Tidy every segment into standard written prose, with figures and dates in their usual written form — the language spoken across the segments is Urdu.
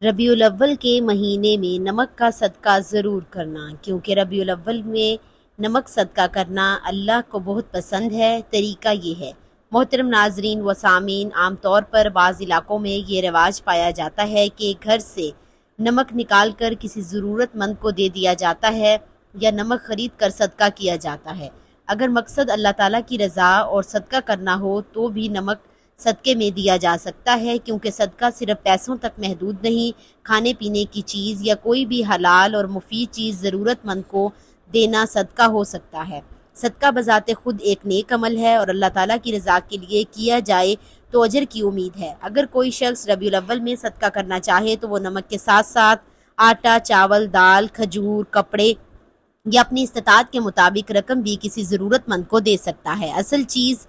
ربیع الاول کے مہینے میں نمک کا صدقہ ضرور کرنا، کیونکہ ربیع الاول میں نمک صدقہ کرنا اللہ کو بہت پسند ہے۔ طریقہ یہ ہے۔ محترم ناظرین و سامعین، عام طور پر بعض علاقوں میں یہ رواج پایا جاتا ہے کہ گھر سے نمک نکال کر کسی ضرورت مند کو دے دیا جاتا ہے یا نمک خرید کر صدقہ کیا جاتا ہے۔ اگر مقصد اللہ تعالیٰ کی رضا اور صدقہ کرنا ہو تو بھی نمک صدقے میں دیا جا سکتا ہے، کیونکہ صدقہ صرف پیسوں تک محدود نہیں، کھانے پینے کی چیز یا کوئی بھی حلال اور مفید چیز ضرورت مند کو دینا صدقہ ہو سکتا ہے۔ صدقہ بذات خود ایک نیک عمل ہے اور اللہ تعالیٰ کی رضا کے لیے کیا جائے تو اجر کی امید ہے۔ اگر کوئی شخص ربیع الاول میں صدقہ کرنا چاہے تو وہ نمک کے ساتھ ساتھ آٹا، چاول، دال، کھجور، کپڑے یا اپنی استطاعت کے مطابق رقم بھی کسی ضرورت مند کو دے سکتا ہے۔ اصل چیز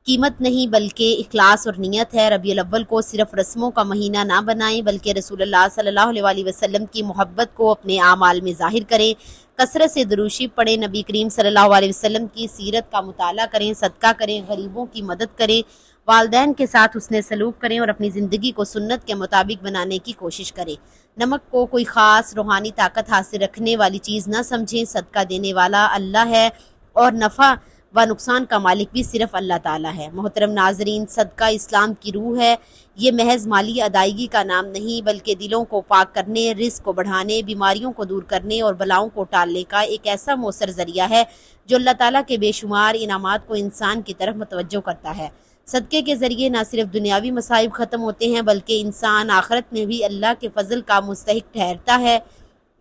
قیمت نہیں بلکہ اخلاص اور نیت ہے۔ ربیع الاول کو صرف رسموں کا مہینہ نہ بنائیں بلکہ رسول اللہ صلی اللہ علیہ وسلم کی محبت کو اپنے اعمال میں ظاہر کریں۔ کثرت سے درود شریف پڑھیں، نبی کریم صلی اللہ علیہ وسلم کی سیرت کا مطالعہ کریں، صدقہ کریں، غریبوں کی مدد کریں، والدین کے ساتھ حسن سلوک کریں اور اپنی زندگی کو سنت کے مطابق بنانے کی کوشش کریں۔ نمک کو کوئی خاص روحانی طاقت حاصل رکھنے والی چیز نہ سمجھیں۔ صدقہ دینے والا اللہ ہے اور نفع و نقصان کا مالک بھی صرف اللہ تعالیٰ ہے۔ محترم ناظرین، صدقہ اسلام کی روح ہے۔ یہ محض مالی ادائیگی کا نام نہیں بلکہ دلوں کو پاک کرنے، رزق کو بڑھانے، بیماریوں کو دور کرنے اور بلاؤں کو ٹالنے کا ایک ایسا مؤثر ذریعہ ہے جو اللہ تعالیٰ کے بے شمار انعامات کو انسان کی طرف متوجہ کرتا ہے۔ صدقے کے ذریعے نہ صرف دنیاوی مصائب ختم ہوتے ہیں بلکہ انسان آخرت میں بھی اللہ کے فضل کا مستحق ٹھہرتا ہے۔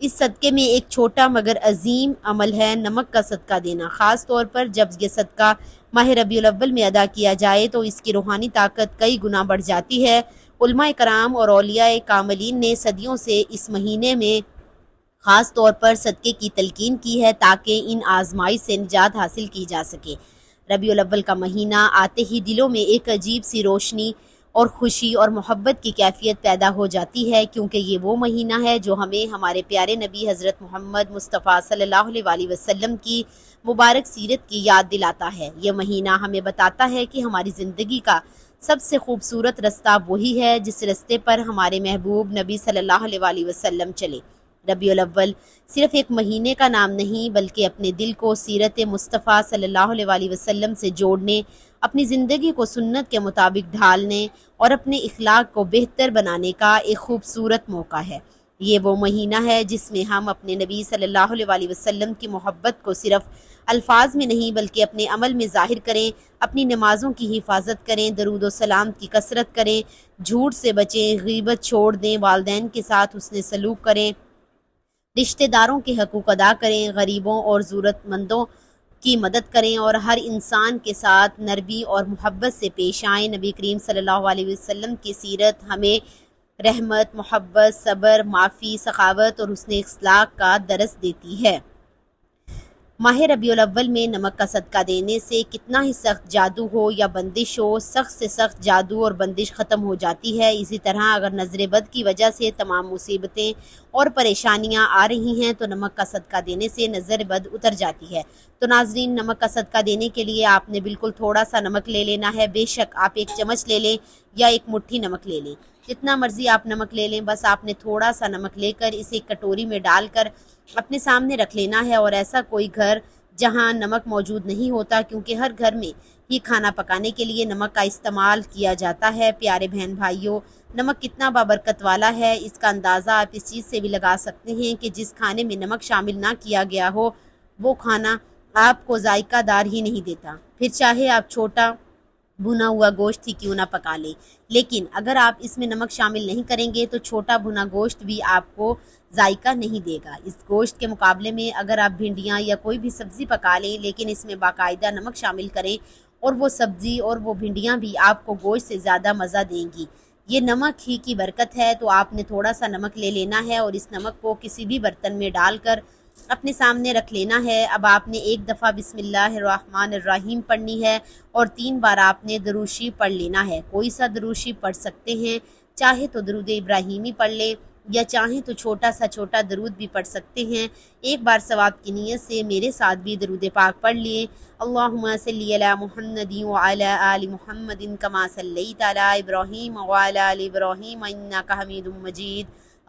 اس صدقے میں ایک چھوٹا مگر عظیم عمل ہے نمک کا صدقہ دینا۔ خاص طور پر جب یہ صدقہ ماہ ربیع الاول میں ادا کیا جائے تو اس کی روحانی طاقت کئی گنا بڑھ جاتی ہے۔ علماء کرام اور اولیاء کاملین نے صدیوں سے اس مہینے میں خاص طور پر صدقے کی تلقین کی ہے تاکہ ان آزمائش سے نجات حاصل کی جا سکے۔ ربیع الاول کا مہینہ آتے ہی دلوں میں ایک عجیب سی روشنی اور خوشی اور محبت کی کیفیت پیدا ہو جاتی ہے، کیونکہ یہ وہ مہینہ ہے جو ہمیں ہمارے پیارے نبی حضرت محمد مصطفیٰ صلی اللہ علیہ وسلم کی مبارک سیرت کی یاد دلاتا ہے۔ یہ مہینہ ہمیں بتاتا ہے کہ ہماری زندگی کا سب سے خوبصورت رستہ وہی ہے جس رستے پر ہمارے محبوب نبی صلی اللہ علیہ وسلم چلے۔ ربیع الاول صرف ایک مہینے کا نام نہیں بلکہ اپنے دل کو سیرت مصطفیٰ صلی اللہ علیہ وسلم سے جوڑنے، اپنی زندگی کو سنت کے مطابق ڈھالنے اور اپنے اخلاق کو بہتر بنانے کا ایک خوبصورت موقع ہے۔ یہ وہ مہینہ ہے جس میں ہم اپنے نبی صلی اللہ علیہ وسلم کی محبت کو صرف الفاظ میں نہیں بلکہ اپنے عمل میں ظاہر کریں، اپنی نمازوں کی حفاظت کریں، درود و سلام کی کثرت کریں، جھوٹ سے بچیں، غیبت چھوڑ دیں، والدین کے ساتھ حسن سلوک کریں، رشتہ داروں کے حقوق ادا کریں، غریبوں اور ضرورت مندوں کی مدد کریں اور ہر انسان کے ساتھ نرمی اور محبت سے پیش آئیں۔ نبی کریم صلی اللہ علیہ وسلم کی سیرت ہمیں رحمت، محبت، صبر، معافی، سخاوت اور حسن اخلاق کا درس دیتی ہے۔ ماہ ربیع الاول میں نمک کا صدقہ دینے سے کتنا ہی سخت جادو ہو یا بندش ہو، سخت سے سخت جادو اور بندش ختم ہو جاتی ہے۔ اسی طرح اگر نظر بد کی وجہ سے تمام مصیبتیں اور پریشانیاں آ رہی ہیں تو نمک کا صدقہ دینے سے نظر بد اتر جاتی ہے۔ تو ناظرین، نمک کا صدقہ دینے کے لیے آپ نے بالکل تھوڑا سا نمک لے لینا ہے۔ بے شک آپ ایک چمچ لے لیں یا ایک مٹھی نمک لے لیں، جتنا مرضی آپ نمک لے لیں، بس آپ نے تھوڑا سا نمک لے کر اسے ایک کٹوری میں ڈال کر اپنے سامنے رکھ لینا ہے۔ اور ایسا کوئی گھر جہاں نمک موجود نہیں ہوتا، کیونکہ ہر گھر میں ہی کھانا پکانے کے لیے نمک کا استعمال کیا جاتا ہے۔ پیارے بہن بھائیوں، نمک کتنا بابرکت والا ہے اس کا اندازہ آپ اس چیز سے بھی لگا سکتے ہیں کہ جس کھانے میں نمک شامل نہ کیا گیا ہو وہ کھانا آپ کو ذائقہ دار ہی نہیں دیتا، پھر چاہے آپ چھوٹا بھنا ہوا گوشت ہی کیوں نہ پکا لیں۔ لیکن اگر آپ اس میں نمک شامل نہیں کریں گے تو چھوٹا بھنا گوشت بھی آپ کو ذائقہ نہیں دے گا۔ اس گوشت کے مقابلے میں اگر آپ بھنڈیاں یا کوئی بھی سبزی پکا لیں لیکن اس میں باقاعدہ نمک شامل کریں اور وہ سبزی اور وہ بھنڈیاں بھی آپ کو گوشت سے زیادہ مزہ دیں گی۔ یہ نمک ہی کی برکت ہے۔ تو آپ نے تھوڑا سا نمک لے لینا ہے اور اس نمک کو کسی بھی برتن میں ڈال کر اپنے سامنے رکھ لینا ہے۔ اب آپ نے ایک دفعہ بسم اللہ الرحمن الرحیم پڑھنی ہے اور 3 بار آپ نے درود شریف پڑھ لینا ہے۔ کوئی سا درود شریف پڑھ سکتے ہیں، چاہے تو درود ابراہیمی پڑھ لیں یا چاہیں تو چھوٹا درود بھی پڑھ سکتے ہیں۔ ایک بار ثواب کی نیت سے میرے ساتھ بھی درود پاک پڑھ لیے۔ اللہم صلی علی محمد وعلی آل محمد کما صلیت علی ابراہیم وعلی آل ابراہیم انک حمید مجید۔